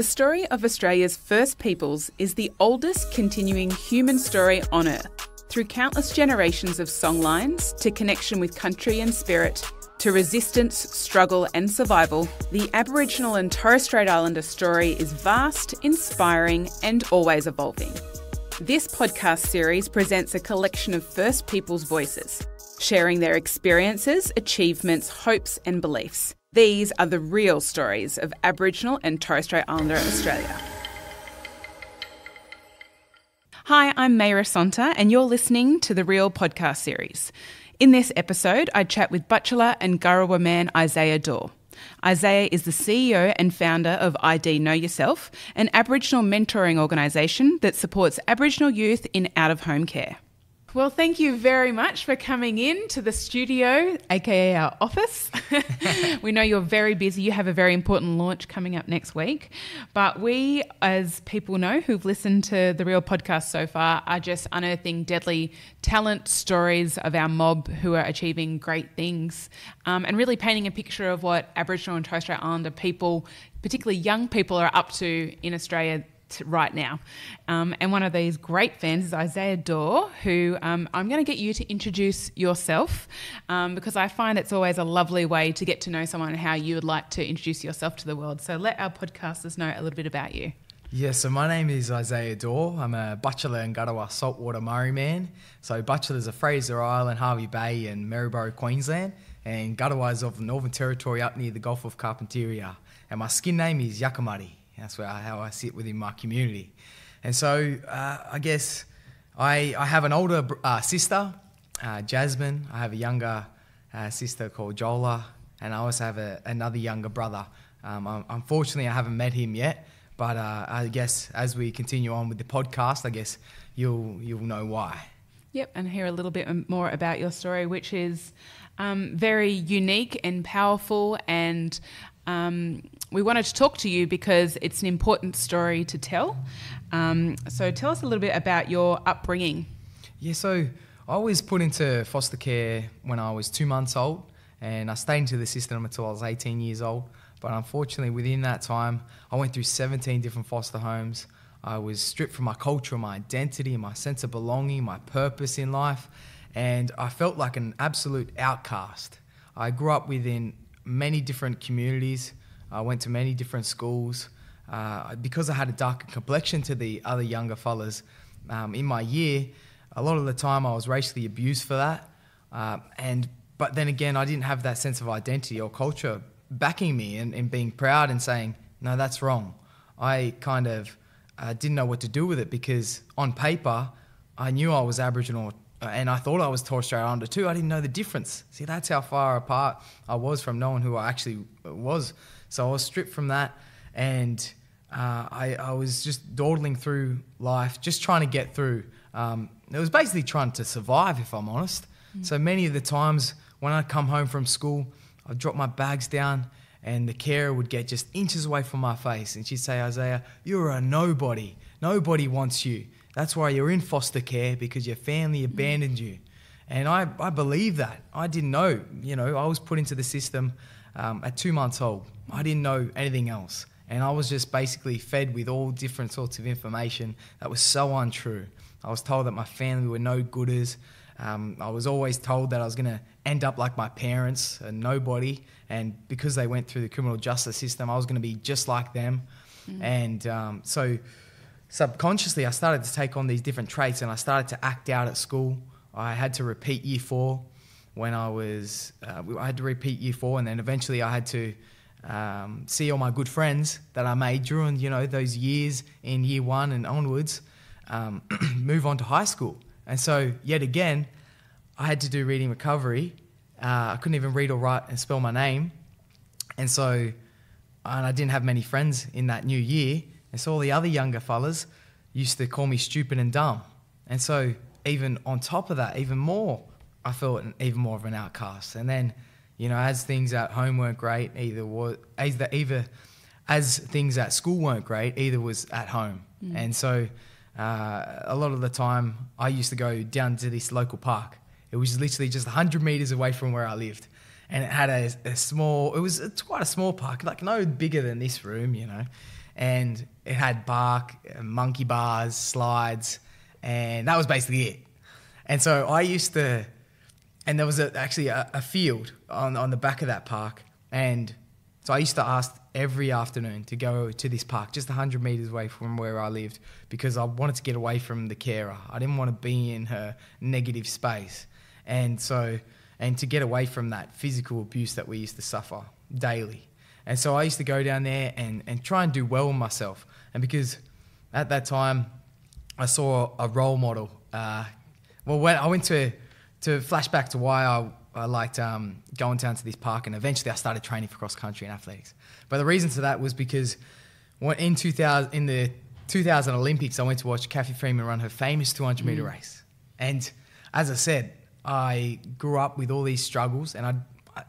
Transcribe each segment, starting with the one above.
The story of Australia's First Peoples is the oldest continuing human story on Earth. Through countless generations of songlines, to connection with country and spirit, to resistance, struggle and survival, the Aboriginal and Torres Strait Islander story is vast, inspiring and always evolving. This podcast series presents a collection of First Peoples voices, sharing their experiences, achievements, hopes and beliefs. These are the real stories of Aboriginal and Torres Strait Islander Australia. Hi, I'm Maryah Sonter and you're listening to the Real podcast series. In this episode, I chat with Butchulla and Gawara man Isaiah Dawe. Isaiah is the CEO and founder of ID Know Yourself, an Aboriginal mentoring organisation that supports Aboriginal youth in out-of-home care. Well, thank you very much for coming in to the studio, aka our office. We know you're very busy. You have a very important launch coming up next week. But we, as people know who've listened to the Real podcast so far, are just unearthing deadly talent stories of our mob who are achieving great things and really painting a picture of what Aboriginal and Torres Strait Islander people, particularly young people, are up to in Australia right now. And one of these great fans is Isaiah Dawe, who I'm going to get you to introduce yourself because I find it's always a lovely way to get to know someone and how you would like to introduce yourself to the world. So let our podcasters know a little bit about you. Yeah, so my name is Isaiah Dawe. I'm a Butchulla and Gawara saltwater Murray man. So Butchulla's of Fraser Island, Hervey Bay and Maryborough, Queensland. And Gawara is of the Northern Territory up near the Gulf of Carpentaria. And my skin name is Yakamari. That's how I sit within my community. And so I guess I have an older sister, Jasmine. I have a younger sister called Jola. And I also have another younger brother. Unfortunately, I haven't met him yet. But I guess as we continue on with the podcast, I guess you'll know why. Yep, and hear a little bit more about your story, which is very unique and powerful, and we wanted to talk to you because it's an important story to tell. So tell us a little bit about your upbringing. Yeah, so I was put into foster care when I was 2 months old, and I stayed into the system until I was 18 years old. But unfortunately, within that time, I went through 17 different foster homes. I was stripped from my culture, my identity, my sense of belonging, my purpose in life, and I felt like an absolute outcast. I grew up within many different communities. I went to many different schools. Because I had a darker complexion to the other younger fellas in my year, a lot of the time I was racially abused for that. But then again, I didn't have that sense of identity or culture backing me and being proud and saying, no, that's wrong. I kind of didn't know what to do with it because on paper, I knew I was Aboriginal and I thought I was Torres Strait Islander too. I didn't know the difference. See, that's how far apart I was from knowing who I actually was. So I was stripped from that, and I was just dawdling through life, just trying to get through. It was basically trying to survive, if I'm honest. So many of the times when I'd come home from school, I'd drop my bags down and the carer would get just inches away from my face and she'd say, Isaiah, you're a nobody. Nobody wants you. That's why you're in foster care, because your family abandoned you. And I believe that. I didn't know. I was put into the system at 2 months old. I didn't know anything else. And I was just basically fed with all different sorts of information that was so untrue. I was told that my family were no gooders. I was always told that I was going to end up like my parents, a nobody, and because they went through the criminal justice system, I was going to be just like them. And so subconsciously, I started to take on these different traits, and I started to act out at school. I had to repeat year 4 when I had to repeat year 4, and then eventually I had to see all my good friends that I made during those years in year 1 and onwards move on to high school. And so, yet again, I had to do reading recovery. I couldn't even read or write and spell my name. And I didn't have many friends in that new year. And so all the other younger fellas used to call me stupid and dumb. And so even on top of that, even more, I felt even more of an outcast. And then, as things at home weren't great, either as things at school weren't great, either was at home. And so a lot of the time I used to go down to this local park. It was literally just 100 metres away from where I lived. And it had a small, it was quite a small park, like no bigger than this room, and it had bark, monkey bars, slides, and that was basically it. And so I used to, and there was actually a field on the back of that park, and so I used to ask every afternoon to go to this park, just 100 metres away from where I lived, because I wanted to get away from the carer. I didn't want to be in her negative space. And to get away from that physical abuse that we used to suffer daily. And so I used to go down there and try and do well with myself. And because at that time I saw a role model. When I went to flashback to why I liked going down to this park, and eventually I started training for cross country and athletics. But the reason for that was because in the 2000 Olympics, I went to watch Kathy Freeman run her famous 200 metre race. And as I said, I grew up with all these struggles, and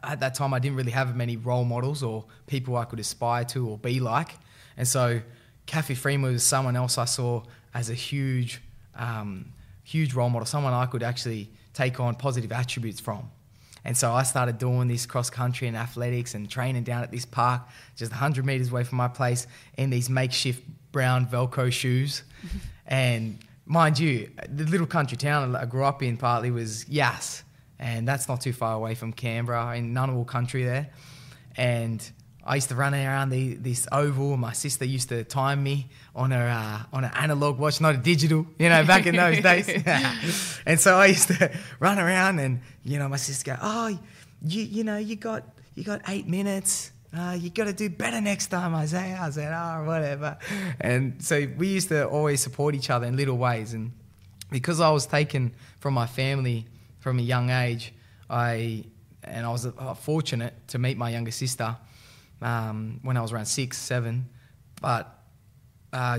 at that time I didn't really have many role models or people I could aspire to or be like. And so Kathy Freeman was someone else I saw as a huge role model, someone I could actually take on positive attributes from. And so I started doing this cross country and athletics and training down at this park, just 100 metres away from my place, in these makeshift brown Velcro shoes. And mind you, the little country town I grew up in partly was Yass, and that's not too far away from Canberra, in Ngunnawal country there. And I used to run around this oval, and my sister used to time me on an analog watch, not a digital, back in those days. And so I used to run around, and my sister go, "Oh, you got 8 minutes. You got to do better next time, Isaiah." I said, "Oh, whatever." And so we used to always support each other in little ways. And because I was taken from my family from a young age, I was fortunate to meet my younger sister when I was around 6, 7. But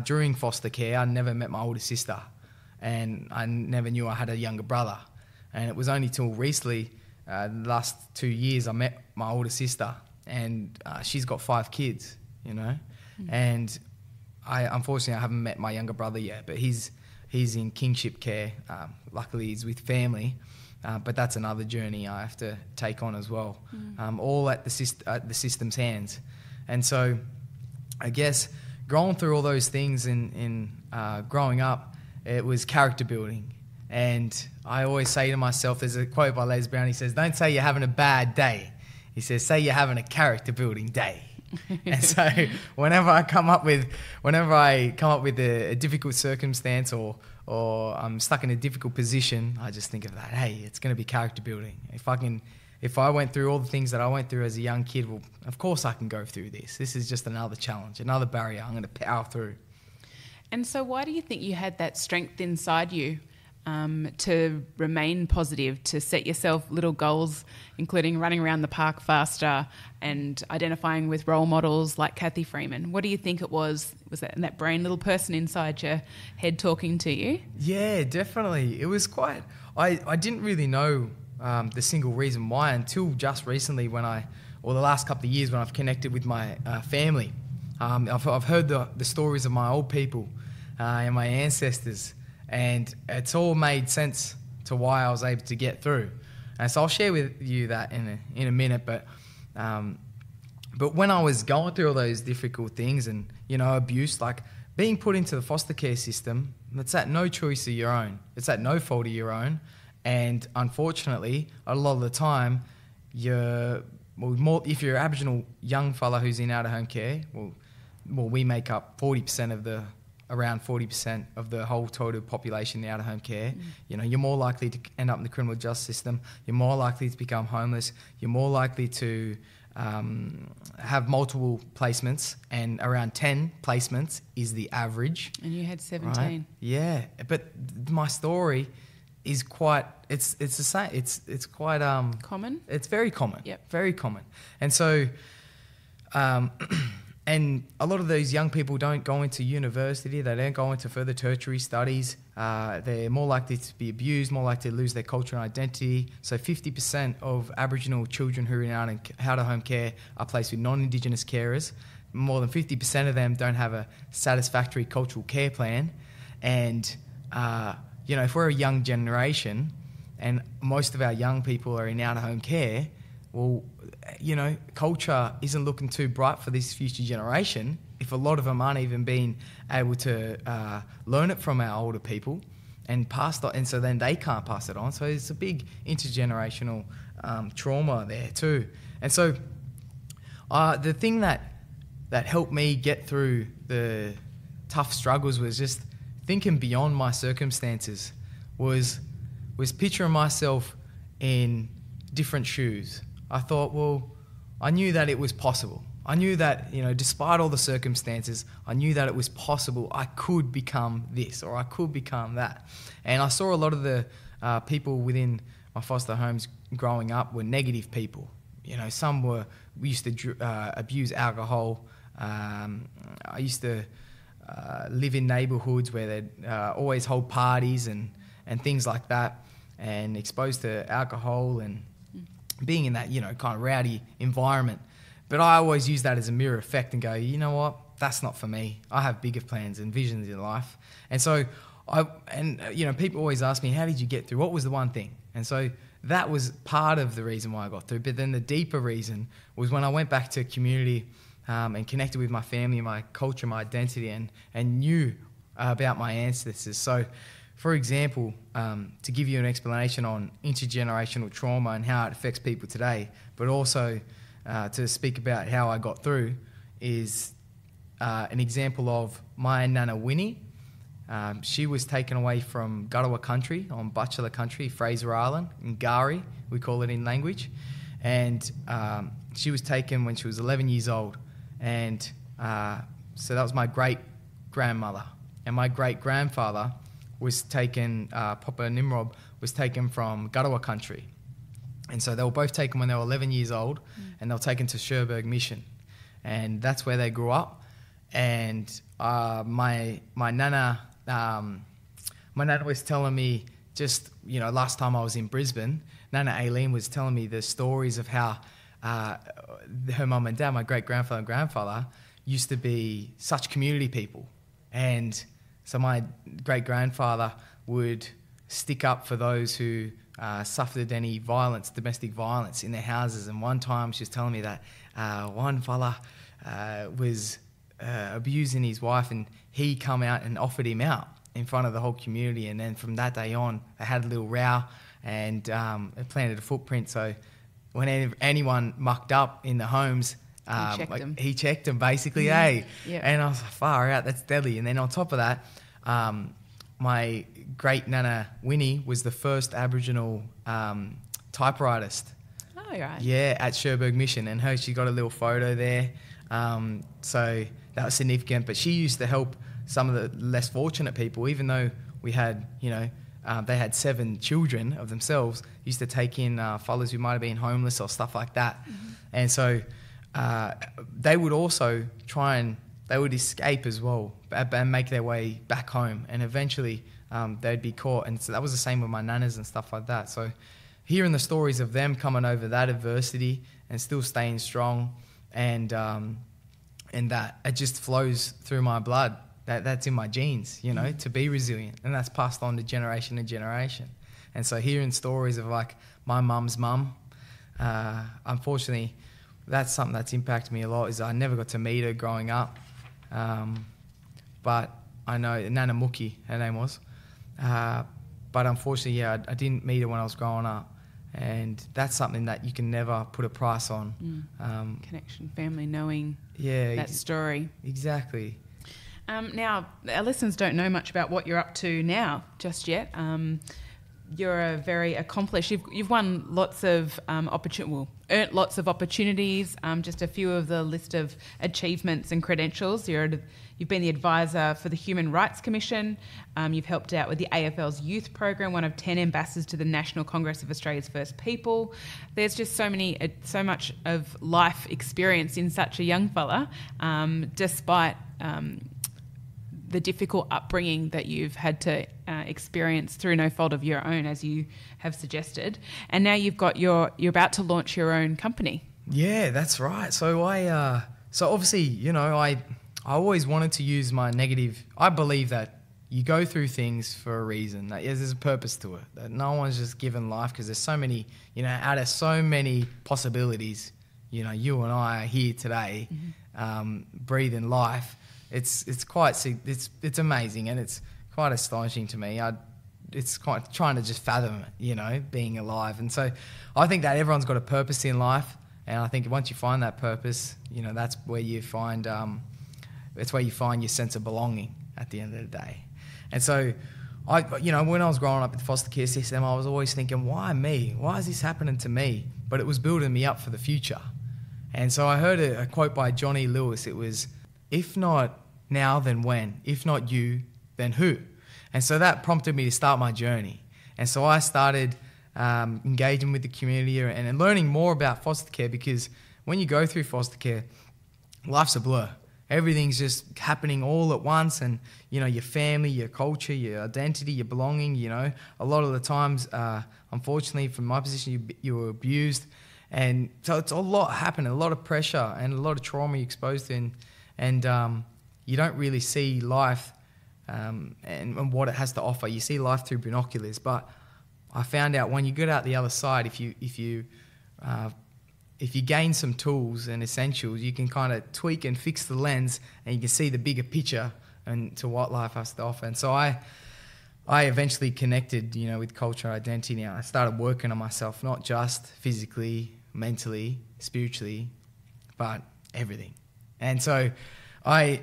during foster care, I never met my older sister, and I never knew I had a younger brother. And it was only till recently, the last 2 years, I met my older sister, and she's got 5 kids, And unfortunately, I haven't met my younger brother yet, but he's in kingship care. Luckily, he's with family. But that's another journey I have to take on as well, all at the system's hands. And so I guess going through all those things in growing up, it was character building. And I always say to myself, there's a quote by Les Brown, he says, "Don't say you're having a bad day." He says, "Say you're having a character building day." And so whenever I come up with a difficult circumstance or I'm stuck in a difficult position, I just think of that. Hey, it's going to be character building. If I went through all the things that I went through as a young kid, well, of course I can go through this. This is just another challenge, another barrier I'm going to power through. And so why do you think you had that strength inside you to remain positive, to set yourself little goals, including running around the park faster and identifying with role models like Kathy Freeman? What do you think it was? Was that brain little person inside your head talking to you? Yeah, definitely. It was quite... I didn't really know the single reason why until just recently the last couple of years when I've connected with my family. I've heard the stories of my old people and my ancestors, and it's all made sense to why I was able to get through. And so I'll share with you that in a minute. But when I was going through all those difficult things and, abuse, like being put into the foster care system, it's at no choice of your own. It's at no fault of your own. And unfortunately, a lot of the time, if you're an Aboriginal young fella who's in out-of-home care, well, we make up around 40% of the whole total population in out-of-home care. You're more likely to end up in the criminal justice system. You're more likely to become homeless. You're more likely to have multiple placements, and around 10 placements is the average. And you had 17. Right? Yeah, but my story is quite... It's the same. It's quite common. It's very common. Yep. Very common. And so... And a lot of those young people don't go into university, they don't go into further tertiary studies, they're more likely to be abused, more likely to lose their culture and identity. So 50% of Aboriginal children who are in out-of-home care are placed with non-Indigenous carers. More than 50% of them don't have a satisfactory cultural care plan. And, if we're a young generation and most of our young people are in out-of-home care, well, culture isn't looking too bright for this future generation if a lot of them aren't even being able to learn it from our older people and pass it on, and so then they can't pass it on. So it's a big intergenerational trauma there too. And so the thing that helped me get through the tough struggles was just thinking beyond my circumstances, was picturing myself in different shoes. I thought, well, I knew that it was possible. I knew that, despite all the circumstances, I knew that it was possible I could become this or I could become that. And I saw a lot of the people within my foster homes growing up were negative people. Some used to abuse alcohol. I used to live in neighbourhoods where they'd always hold parties and things like that, and exposed to alcohol and being in that, kind of rowdy environment. But I always use that as a mirror effect and go, you know what, that's not for me. I have bigger plans and visions in life. And so people always ask me, how did you get through? What was the one thing? And so that was part of the reason why I got through. But then the deeper reason was when I went back to community and connected with my family, my culture, my identity, and knew about my ancestors. So, for example, to give you an explanation on intergenerational trauma and how it affects people today, but also to speak about how I got through, is an example of my Nana Winnie. She was taken away from Gawara country on Butchulla country, Fraser Island, in Gawara, we call it in language. And she was taken when she was 11 years old. And so that was my great-grandmother. And my great-grandfather was taken, Papa Nimrob was taken from Gawara country. And so they were both taken when they were 11 years old, and they were taken to Cherbourg Mission. And that's where they grew up. And my Nana was telling me just, last time I was in Brisbane, Nana Aileen was telling me the stories of how her mum and dad, my great-grandfather and grandfather, used to be such community people. And so my great-grandfather would stick up for those who suffered any violence, domestic violence in their houses. And one time she was telling me that one fella was abusing his wife, and he come out and offered him out in front of the whole community. And then from that day on, they had a little row, and it planted a footprint. So when anyone mucked up in the homes, he checked them basically, Yep. And I was like, far out, that's deadly. And then on top of that, my great Nana Winnie was the first Aboriginal typewritist. Oh, right. Yeah, at Cherbourg Mission, and she got a little photo there. So that was significant. But she used to help some of the less fortunate people, even though we had, they had 7 children of themselves, used to take in fellas who might have been homeless or stuff like that. Mm-hmm. And so they would also they would escape as well and make their way back home, and eventually they'd be caught. And so that was the same with my nanas and stuff like that. So hearing the stories of them coming over that adversity and still staying strong, and that it just flows through my blood. That's in my genes, to be resilient, and that's passed on to generation to generation. And so hearing stories of like my mum's mum, unfortunately, that's something that's impacted me a lot. Is I never got to meet her growing up, but I know Nana Muki, her name was. But unfortunately, I didn't meet her when I was growing up. And that's something that you can never put a price on. Connection, family, knowing that story. Exactly. Now, our listeners don't know much about what you're up to now just yet. You're a very accomplished. You've won lots of earned lots of opportunities. Just a few of the list of achievements and credentials. You've been the advisor for the Human Rights Commission. You've helped out with the AFL's youth program, one of 10 ambassadors to the National Congress of Australia's First People. There's just so much of life experience in such a young fella, despite the difficult upbringing that you've had to experience through no fault of your own, as you have suggested. And now you're about to launch your own company. Yeah, that's right. So so obviously, I always wanted to use my negative. I believe that you go through things for a reason. That there's a purpose to it. That no one's just given life because there's so many, out of so many possibilities, you know, you and I are here today, breathing life. It's amazing, and it's quite astonishing to me. It's quite trying to just fathom it, you know, being alive. And so I think that everyone's got a purpose in life, and I think once you find that purpose, you know, that's where you find your sense of belonging at the end of the day. And so you know, when I was growing up in the foster care system, I was always thinking, why me? Why is this happening to me? But it was building me up for the future. And so I heard a quote by Johnny Lewis. It was, if not now, then when? If not you, then who? And so that prompted me to start my journey. And so I started engaging with the community and learning more about foster care, because when you go through foster care, life's a blur. Everything's just happening all at once, and, you know, your family, your culture, your identity, your belonging, you know, a lot of the times, unfortunately, from my position, you were abused. And so it's a lot happening, a lot of pressure and a lot of trauma you're exposed to, and you don't really see life and what it has to offer. You see life through binoculars, but I found out when you get out the other side, if you gain some tools and essentials, you can kind of tweak and fix the lens, and you can see the bigger picture and to what life has to offer. And so I eventually connected, you know, with culture and identity. Now I started working on myself, not just physically, mentally, spiritually, but everything. And so I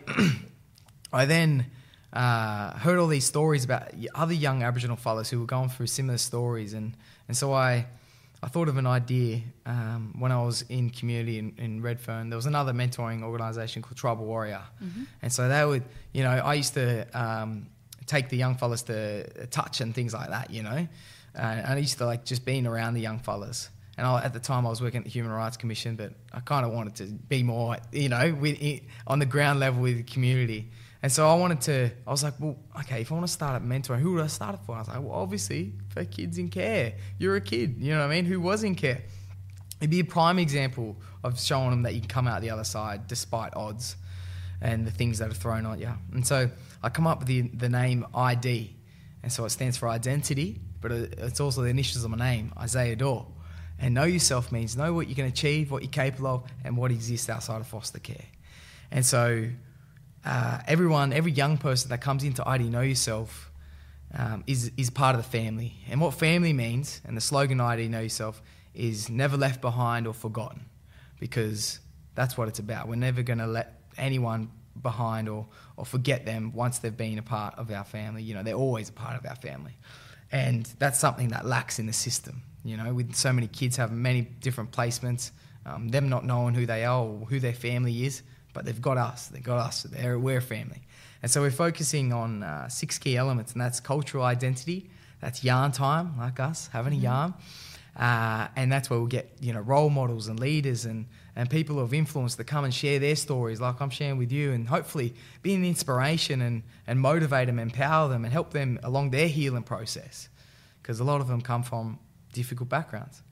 then heard all these stories about other young Aboriginal fellas who were going through similar stories, and so I thought of an idea when I was in community in Redfern. There was another mentoring organisation called Tribal Warrior. And so they would, you know, I used to take the young fellas to touch and things like that, you know. And I used to like just being around the young fellas. And at the time I was working at the Human Rights Commission, but I kind of wanted to be more, you know, on the ground level with the community. And so I was like, well, okay, if I want to start a mentoring, who would I start it for? I was like, well, obviously for kids in care. You're a kid, you know what I mean, who was in care. It'd be a prime example of showing them that you can come out the other side despite odds and the things that are thrown at you. And so I come up with the name ID. And so it stands for identity, but it's also the initials of my name, Isaiah Dawe. And know yourself means know what you can achieve, what you're capable of, and what exists outside of foster care. And so every young person that comes into ID Know Yourself is part of the family. And what family means, and the slogan ID Know Yourself, is never left behind or forgotten, because that's what it's about. We're never going to let anyone behind or forget them once they've been a part of our family. You know, they're always a part of our family. And that's something that lacks in the system, you know, with so many kids having many different placements, them not knowing who they are or who their family is. But they've got us. We're a family. And so we're focusing on 6 key elements, and that's cultural identity. That's yarn time, like us, having a yarn. And that's where we'll get, you know, role models and leaders and people of influence to come and share their stories like I'm sharing with you, and hopefully be an inspiration and motivate them, empower them, and help them along their healing process, because a lot of them come from difficult backgrounds.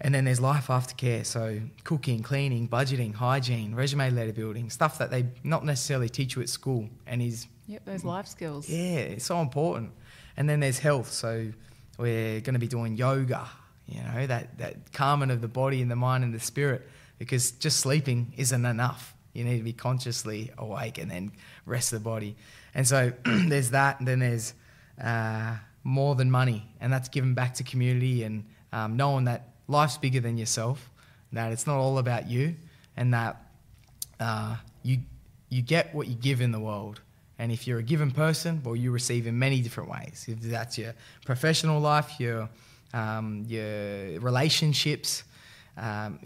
And then there's life after care, so cooking, cleaning, budgeting, hygiene, resume letter building, stuff that they not necessarily teach you at school and is... Yep, those life skills. Yeah, it's so important. And then there's health, so we're going to be doing yoga, you know, that calming of the body and the mind and the spirit, because just sleeping isn't enough. You need to be consciously awake and then rest the body. And so there's that, and then there's more than money, and that's giving back to community and knowing that life's bigger than yourself, that it's not all about you, and that you get what you give in the world. And if you're a given person, well, you receive in many different ways. If that's your professional life, your relationships,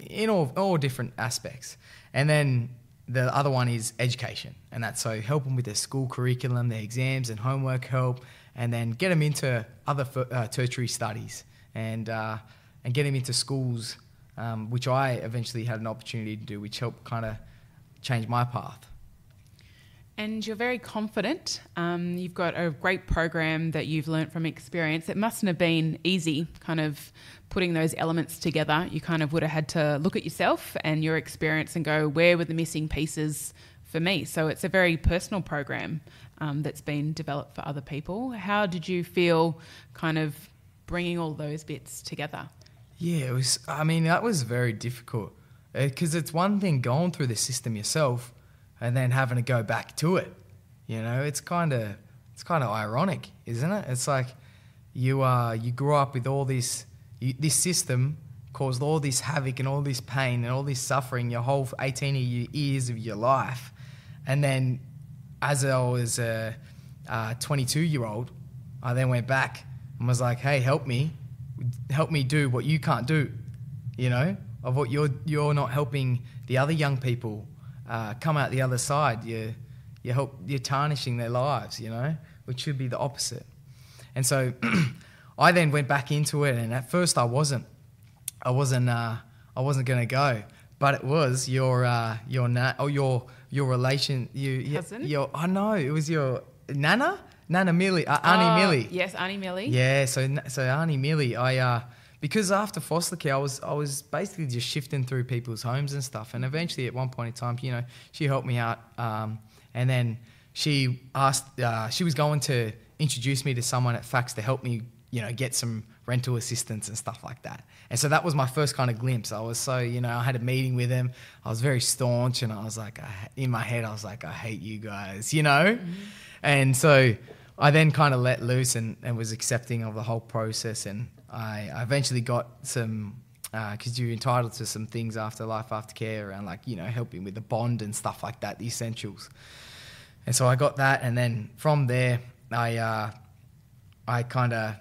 in all different aspects. And then the other one is education, and that's so helping with their school curriculum, their exams and homework help, and then get them into other tertiary studies and get them into schools, which I eventually had an opportunity to do, which helped kind of change my path. And you're very confident. You've got a great program that you've learnt from experience. It mustn't have been easy kind of putting those elements together. You kind of would have had to look at yourself and your experience and go, where were the missing pieces for me? So it's a very personal program that's been developed for other people. How did you feel kind of bringing all those bits together? Yeah, that was very difficult. Because it's one thing going through the system yourself and then having to go back to it. You know, it's kind of ironic, isn't it? It's like you grew up with all this system caused all this havoc and all this pain and all this suffering your whole 18 years of your life. And then as I was a 22-year-old, I then went back and was like, hey, help me do what you can't do, you know, of what you're not helping the other young people come out the other side. You're tarnishing their lives, you know, which should be the opposite. And so I then went back into it, and at first I wasn't going to go, but it was your relation, cousin? I know it was your Nana Millie, Auntie Millie. Yes, Auntie Millie. Yeah, so Auntie Millie, because after foster care, I was basically just shifting through people's homes and stuff, and eventually at one point in time, you know, she helped me out, and then she asked, she was going to introduce me to someone at Fax to help me, you know, get some rental assistance and stuff like that. And so that was my first kind of glimpse. I was so, you know, I had a meeting with him. I was very staunch, and I was like, in my head, I was like, I hate you guys, you know? Mm-hmm. And so I then kind of let loose and was accepting of the whole process. And I eventually got some, because you're entitled to some things after life, after care around, like, you know, helping with the bond and stuff like that, the essentials. And so I got that. And then from there, I kind of,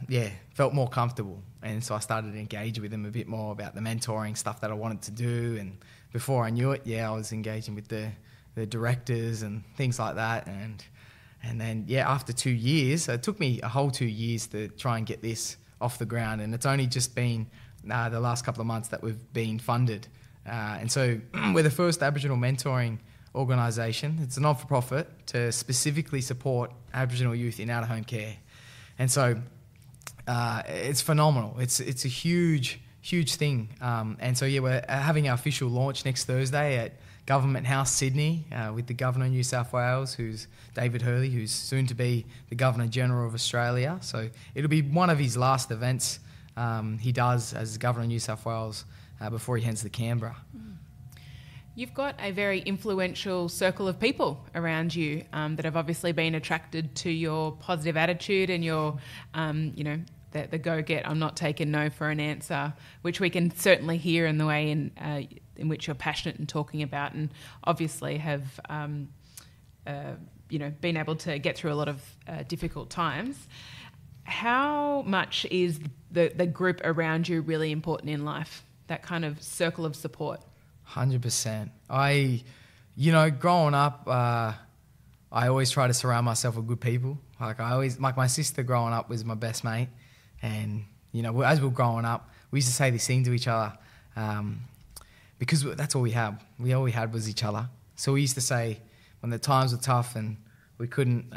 felt more comfortable. And so I started to engage with him a bit more about the mentoring stuff that I wanted to do. And before I knew it, I was engaging with the directors and things like that. And then, after 2 years, it took me a whole 2 years to try and get this off the ground. And it's only just been the last couple of months that we've been funded. And so we're the first Aboriginal mentoring organisation. It's a not-for-profit to specifically support Aboriginal youth in out-of-home care. And so it's phenomenal. It's a huge thing. And so, we're having our official launch next Thursday at Government House, Sydney, with the Governor of New South Wales, who's David Hurley, who's soon to be the Governor-General of Australia. So it'll be one of his last events he does as Governor of New South Wales before he heads to Canberra. You've got a very influential circle of people around you that have obviously been attracted to your positive attitude and your, the go-get, I'm not taking no for an answer, which we can certainly hear in the way in which you're passionate and talking about, and obviously have, been able to get through a lot of difficult times. How much is the group around you really important in life, that kind of circle of support? 100%. Growing up, I always try to surround myself with good people. Like my sister growing up was my best mate. And, as we were growing up, we used to say this thing to each other because that's all we had. All we had was each other. So we used to say when the times were tough and we couldn't,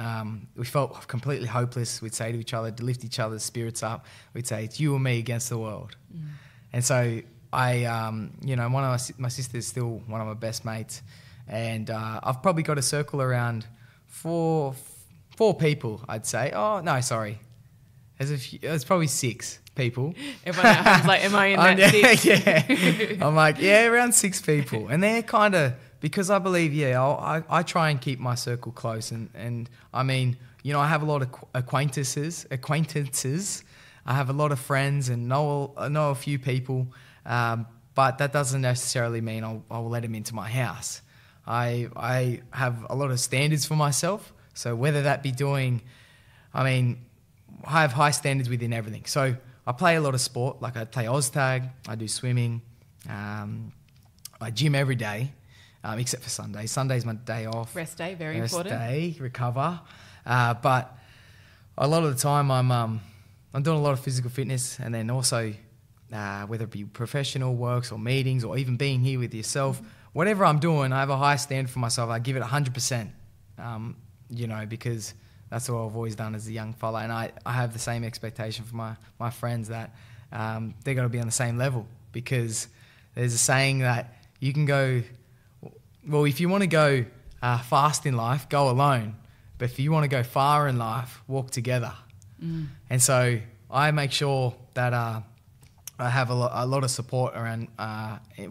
we felt completely hopeless, we'd say to each other to lift each other's spirits up, we'd say, it's you and me against the world. Mm. And so one of my sister's still one of my best mates, and I've probably got a circle around four people, I'd say. Oh no, sorry, there's probably 6 people. Everyone else is like, am I in that 6? Yeah, I'm like, around 6 people, and they're kind of, because I believe, I try and keep my circle close, and I mean, I have a lot of acquaintances. I have a lot of friends and know a few people. But that doesn't necessarily mean I'll let him into my house. I have a lot of standards for myself. So whether that be I have high standards within everything. So I play a lot of sport, like I play Oztag, I do swimming, I gym every day, except for Sundays. Sunday's my day off. Rest day, very important. Rest day, recover. But a lot of the time I'm doing a lot of physical fitness, and then also whether it be professional works or meetings or even being here with yourself, whatever I'm doing, I have a high standard for myself. I give it 100%, because that's what I've always done as a young fella. And I have the same expectation for my friends that they're going to be on the same level, because there's a saying that you can go, well, if you want to go fast in life, go alone. But if you want to go far in life, walk together. Mm. And so I make sure that I have a lot of support around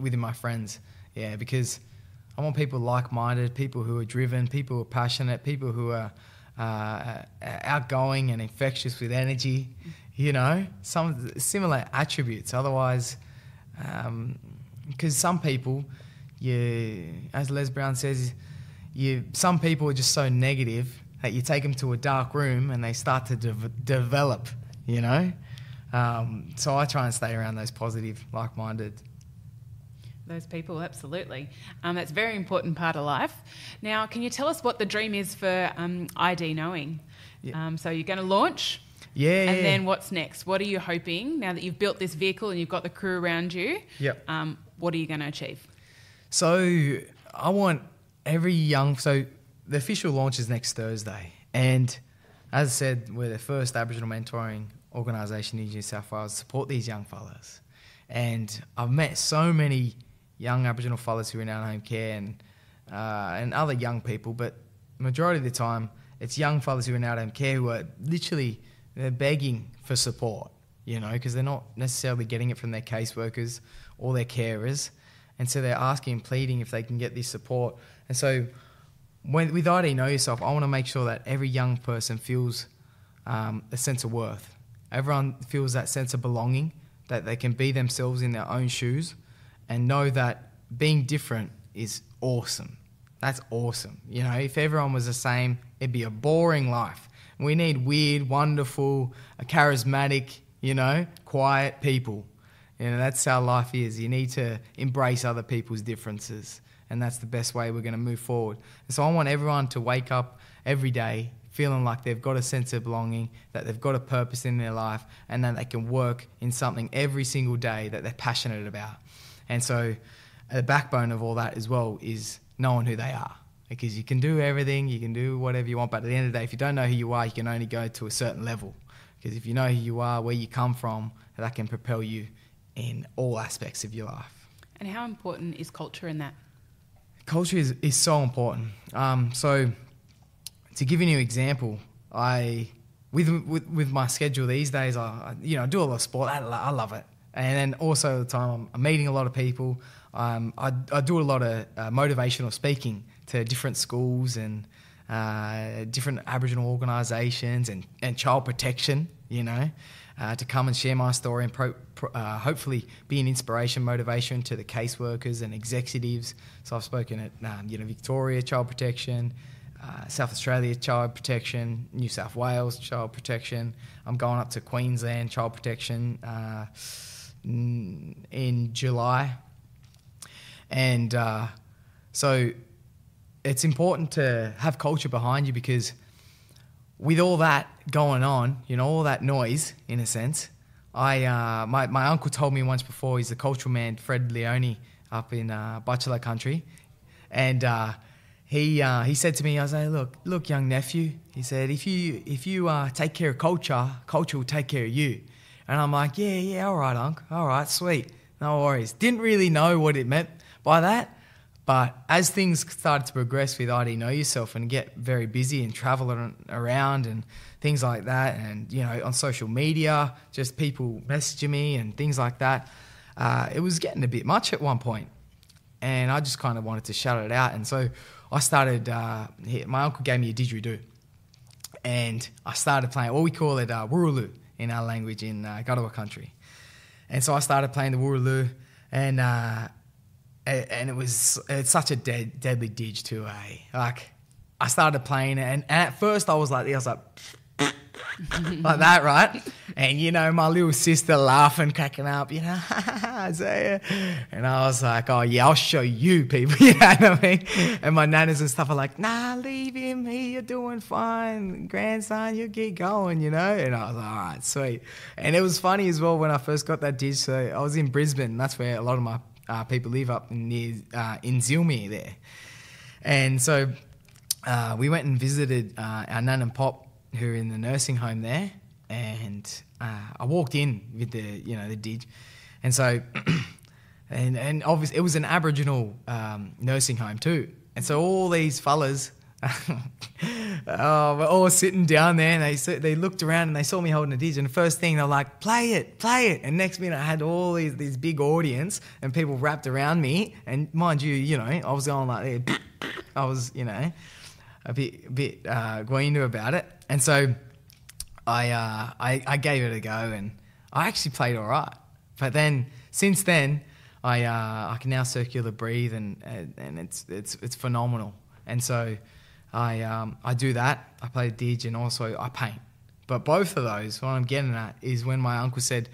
within my friends. Yeah, because I want people like-minded, people who are driven, people who are passionate, people who are outgoing and infectious with energy. You know, some similar attributes. Otherwise, because some people, as Les Brown says, some people are just so negative that you take them to a dark room and they start to develop. You know, so I try and stay around those positive, like-minded. Those people, absolutely. That's a very important part of life. Now, can you tell us what the dream is for ID Knowing? Yeah. So you're going to launch. Yeah. And then what's next? What are you hoping, now that you've built this vehicle and you've got the crew around you? Yep. What are you going to achieve? So I want so the official launch is next Thursday. And as I said, we're the first Aboriginal mentoring organisation in New South Wales to support these young fellas. And I've met so many young Aboriginal fellas who are in out-of-home care and other young people, but majority of the time it's young fellas who are in out-of-home care who are literally, they're begging for support, you know, because they're not necessarily getting it from their caseworkers or their carers. And so they're asking and pleading if they can get this support. And so with ID Know Yourself, I want to make sure that every young person feels a sense of worth. Everyone feels that sense of belonging, that they can be themselves in their own shoes and know that being different is awesome. That's awesome. You know, if everyone was the same, it'd be a boring life. We need weird, wonderful, charismatic, you know, quiet people. You know, that's how life is. You need to embrace other people's differences, and that's the best way we're going to move forward. And so I want everyone to wake up every day feeling like they've got a sense of belonging, that they've got a purpose in their life, and that they can work in something every single day that they're passionate about. And so the backbone of all that as well is knowing who they are, because you can do everything, you can do whatever you want, but at the end of the day, if you don't know who you are, you can only go to a certain level. Because if you know who you are, where you come from, that can propel you in all aspects of your life. And how important is culture in that? Culture is so important. So to give you an example, with my schedule these days, I do a lot of sport. I love it. And then also the time I'm meeting a lot of people. I do a lot of motivational speaking to different schools and different Aboriginal organisations and child protection, you know, to come and share my story and hopefully be an inspiration, motivation to the caseworkers and executives. So I've spoken at Victoria Child Protection, South Australia Child Protection, New South Wales Child Protection. I'm going up to Queensland Child Protection in July. And so it's important to have culture behind you, because with all that going on, you know, all that noise, in a sense, my uncle told me once before, he's the cultural man, Fred Leone, up in Butchulla country. And he said to me, I was like, look, young nephew, he said, if you take care of culture, culture will take care of you. And I'm like, yeah, all right, Unc, all right, sweet, no worries. Didn't really know what it meant by that, but as things started to progress with ID Know Yourself and get very busy and travel around and things like that, and, you know, on social media, just people messaging me and things like that, it was getting a bit much at one point. And I just kind of wanted to shut it out. And so I started, my uncle gave me a didgeridoo. And I started playing, we call it wurruloo in our language in Gawara country. And so I started playing the wurruloo, and it's such a deadly didge too, eh? Like, I started playing it, and at first I was like like that, right? And, you know, my little sister laughing, cracking up, you know, Isaiah. And I was like, oh, yeah, I'll show you people, you know what I mean? And my nanas and stuff are like, nah, leave him, you're doing fine. Grandson, you keep going, you know? And I was like, all right, sweet. And it was funny as well when I first got that dish. So I was in Brisbane, and that's where a lot of my people live up in Zilmi there. And so we went and visited our nan and pop, who are in the nursing home there, and I walked in with the didge, and so and obviously it was an Aboriginal nursing home too, and so all these fellas we're all sitting down there, and they looked around and they saw me holding a didge, and the first thing they're like, play it. And next minute I had all these big audience and people wrapped around me, and mind you, I was going like this. I was, a bit guinea about it, and so I gave it a go, and I actually played all right. But then since then, I can now circular breathe, and it's phenomenal. And so I do that. I play the didge, and also I paint. But both of those, what I'm getting at is when my uncle said,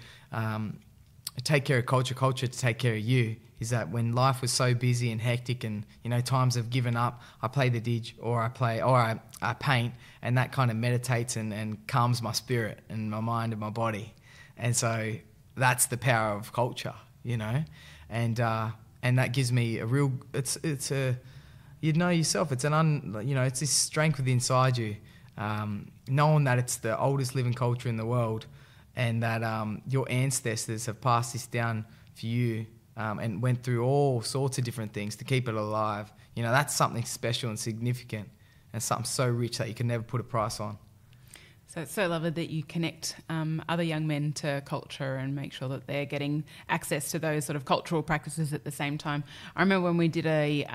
take care of culture to take care of you, is that when life was so busy and hectic and, times have given up, I play the didge or I paint, and that kind of meditates and calms my spirit and my mind and my body. And so that's the power of culture, and that gives me a real, you'd know yourself, it's it's this strength within inside you, knowing that it's the oldest living culture in the world, and that your ancestors have passed this down for you, and went through all sorts of different things to keep it alive. That's something special and significant, and something so rich that you can never put a price on. So it's so lovely that you connect other young men to culture and make sure that they're getting access to those sort of cultural practices at the same time. I remember when we did a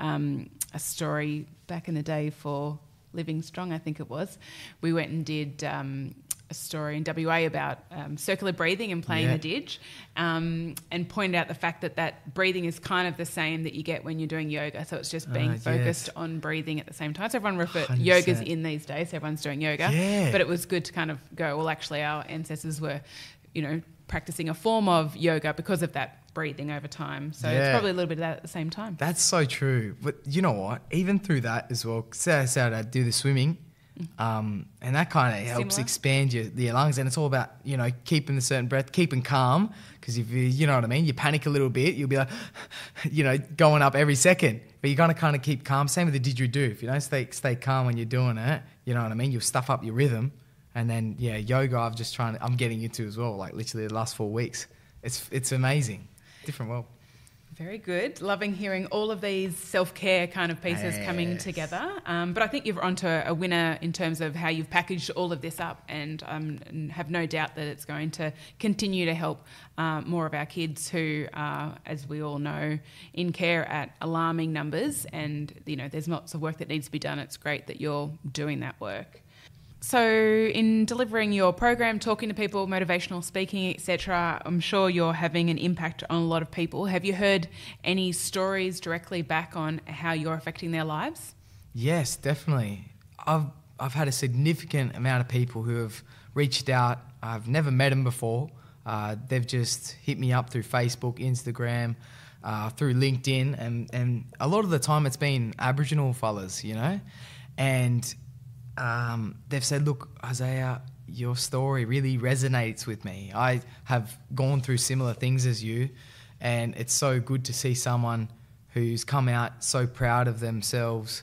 story back in the day for Living Strong, I think it was, we went and did a story in WA about circular breathing and playing the didge, and pointed out the fact that breathing is kind of the same that you get when you're doing yoga. So it's just being focused on breathing at the same time. So everyone yoga's in these days, so everyone's doing yoga. Yeah. But it was good to kind of go, well, actually our ancestors were, practicing a form of yoga because of that breathing over time. So it's probably a little bit of that at the same time. That's so true. But you know what? Even through that as well, say I do the swimming, and that kind of helps expand your lungs, and it's all about keeping a certain breath, keeping calm, because if you know what I mean, you panic a little bit, you'll be like going up every second, but you're gonna kind of keep calm. Same with the didgeridoo. If you don't stay calm when you're doing it, you know what I mean, you'll stuff up your rhythm. And then yoga I'm getting into as well, like literally the last 4 weeks. It's amazing, different world. Very good. Loving hearing all of these self-care kind of pieces coming together. But I think you're onto a winner in terms of how you've packaged all of this up, and have no doubt that it's going to continue to help more of our kids who are, as we all know, in care at alarming numbers. And, there's lots of work that needs to be done. It's great that you're doing that work. So in delivering your program, talking to people, motivational speaking, etc., I'm sure you're having an impact on a lot of people. Have you heard any stories directly back on how you're affecting their lives? Yes, definitely. I've had a significant amount of people who have reached out. I've never met them before. They've just hit me up through Facebook, Instagram, through LinkedIn, and a lot of the time it's been Aboriginal fellas, and they've said, look, Isaiah, your story really resonates with me. I have gone through similar things as you, and it's so good to see someone who's come out so proud of themselves,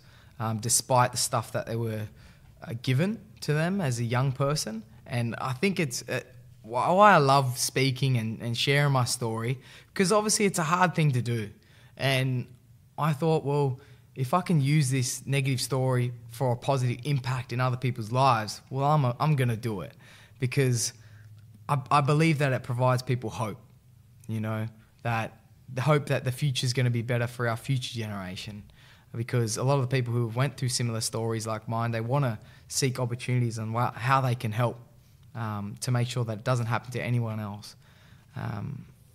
despite the stuff that they were given to them as a young person. And I think it's why I love speaking and sharing my story, because obviously it's a hard thing to do. And I thought, well, if I can use this negative story for a positive impact in other people's lives, well, I'm going to do it, because I believe that it provides people hope, that the hope that the future is going to be better for our future generation. Because a lot of the people who have went through similar stories like mine, they want to seek opportunities on how they can help to make sure that it doesn't happen to anyone else.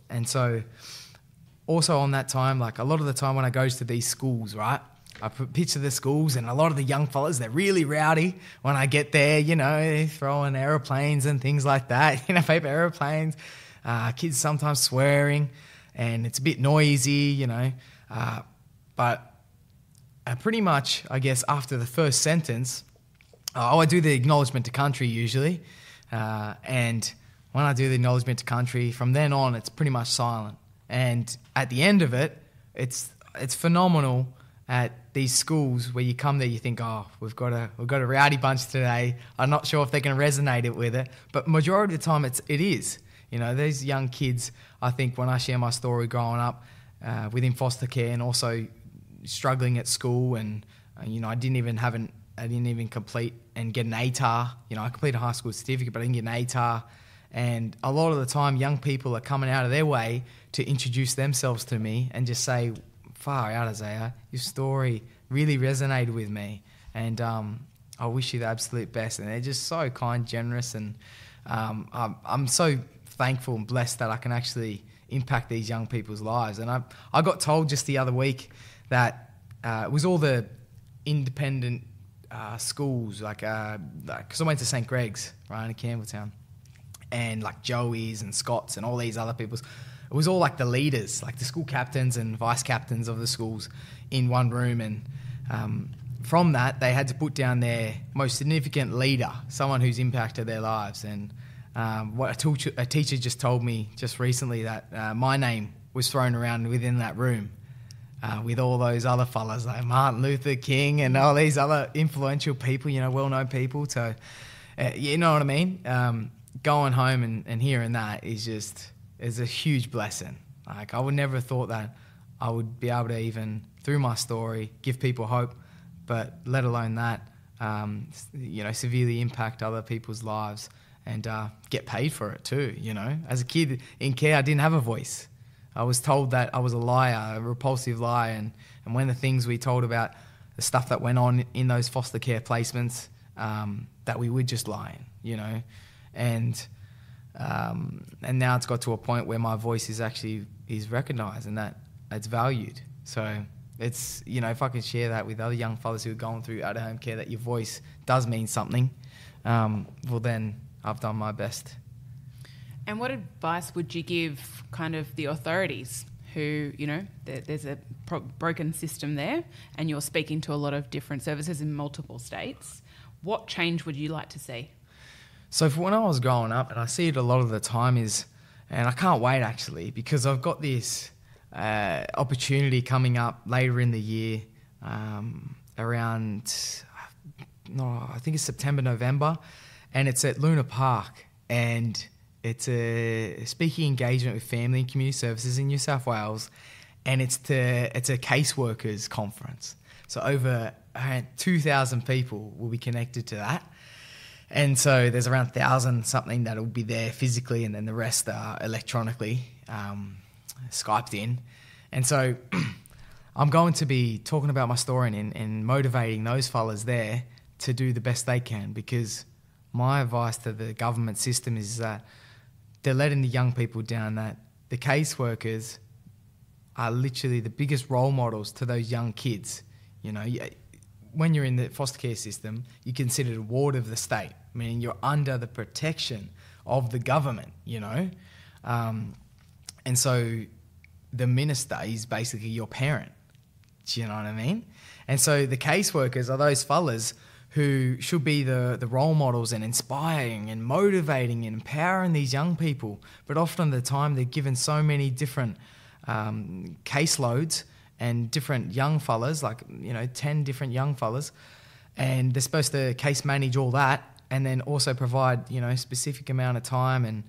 And so also on that time, like a lot of the time when I go to these schools, right, I picture the schools, and a lot of the young fellas, they're really rowdy when I get there, throwing aeroplanes and things like that, paper aeroplanes, kids sometimes swearing, and it's a bit noisy, but pretty much, I guess, after the first sentence, I do the acknowledgement to country usually, and when I do the acknowledgement to country, from then on, it's pretty much silent. And at the end of it, it's phenomenal at these schools where you come there, you think, oh, we've got a rowdy bunch today. I'm not sure if they can resonate it with it, but majority of the time it is. These young kids, I think when I share my story growing up within foster care and also struggling at school, and I didn't even have I didn't even complete and get an ATAR. You know, I completed a high school certificate, but I didn't get an ATAR. And a lot of the time, young people are coming out of their way to introduce themselves to me and just say, far out, Isaiah, your story really resonated with me. And I wish you the absolute best. And they're just so kind, generous, and I'm so thankful and blessed that I can actually impact these young people's lives. And I got told just the other week that it was all the independent schools, because I went to St. Greg's, right, in Campbelltown, and like Joey's and Scott's and all these other people's. It was all like the leaders, like the school captains and vice captains of the schools in one room. And from that, they had to put down their most significant leader, someone who's impacted their lives. And what a teacher just told me just recently, that my name was thrown around within that room with all those other fellas like Martin Luther King and all these other influential people, you know, well-known people. So, you know what I mean? Going home and hearing that is a huge blessing. Like, I would never have thought that I would be able to even, through my story, give people hope, but let alone that, you know, severely impact other people's lives and get paid for it too, you know. As a kid in care, I didn't have a voice. I was told that I was a liar, a repulsive liar, and when the things we told about the stuff that went on in those foster care placements, that we were just lying, you know. And now it's got to a point where my voice is recognised and that it's valued. So it's, you know, if I could share that with other young fellas who are going through out-of-home care, that your voice does mean something, well then I've done my best. And what advice would you give kind of the authorities who, you know, there's a broken system there and you're speaking to a lot of different services in multiple states? What change would you like to see? So for when I was growing up, and I see it a lot of the time, and I can't wait actually, because I've got this opportunity coming up later in the year, around, I think it's September, November, and it's at Luna Park, and it's a speaking engagement with family and community services in New South Wales, and it's a caseworkers conference. So over 2,000 people will be connected to that. And so there's around 1,000 something that will be there physically, and then the rest are electronically Skyped in. And so I'm going to be talking about my story and motivating those fellas there to do the best they can, because my advice to the government system is that they're letting the young people down, that the caseworkers are literally the biggest role models to those young kids. You know, when you're in the foster care system, you're considered a ward of the state, meaning you're under the protection of the government, you know. And so the minister is basically your parent. Do you know what I mean? And so the caseworkers are those fellas who should be the role models and inspiring and motivating and empowering these young people. But often the time they're given so many different caseloads and different young fellas, like, 10 different young fellas, and they're supposed to case manage all that and then also provide, specific amount of time and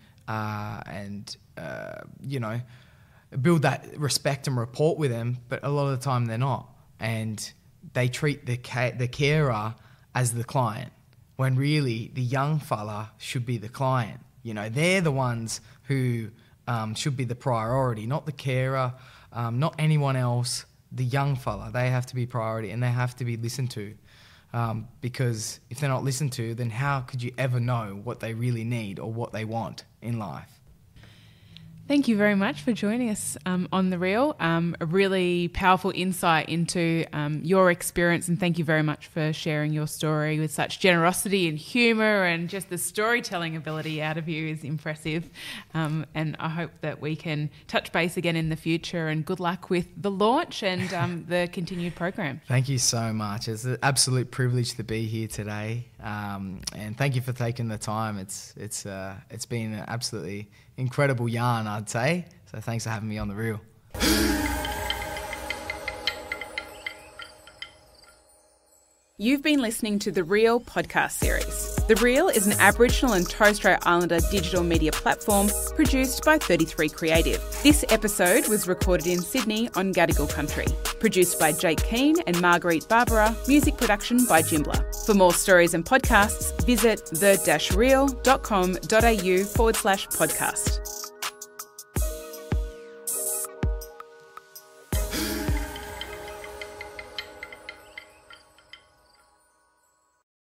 build that respect and rapport with them. But a lot of the time they're not. And they treat the carer as the client, when really the young fella should be the client. They're the ones who should be the priority, not the carer, not anyone else. The young fella, they have to be priority and they have to be listened to. Because if they're not listened to, then how could you ever know what they really need or what they want in life? Thank you very much for joining us on The Real. A really powerful insight into your experience, and thank you very much for sharing your story with such generosity and humour, and just the storytelling ability out of you is impressive. And I hope that we can touch base again in the future, and good luck with the launch and the continued program. Thank you so much. It's an absolute privilege to be here today. And thank you for taking the time. It's been an absolutely incredible yarn, I'd say. So thanks for having me on The Real. You've been listening to The Real podcast series. The Real is an Aboriginal and Torres Strait Islander digital media platform produced by 33 Creative. This episode was recorded in Sydney on Gadigal country. Produced by Jake Keane and Marguerite Barbara. Music production by Jimbler. For more stories and podcasts, visit the-real.com.au/podcast.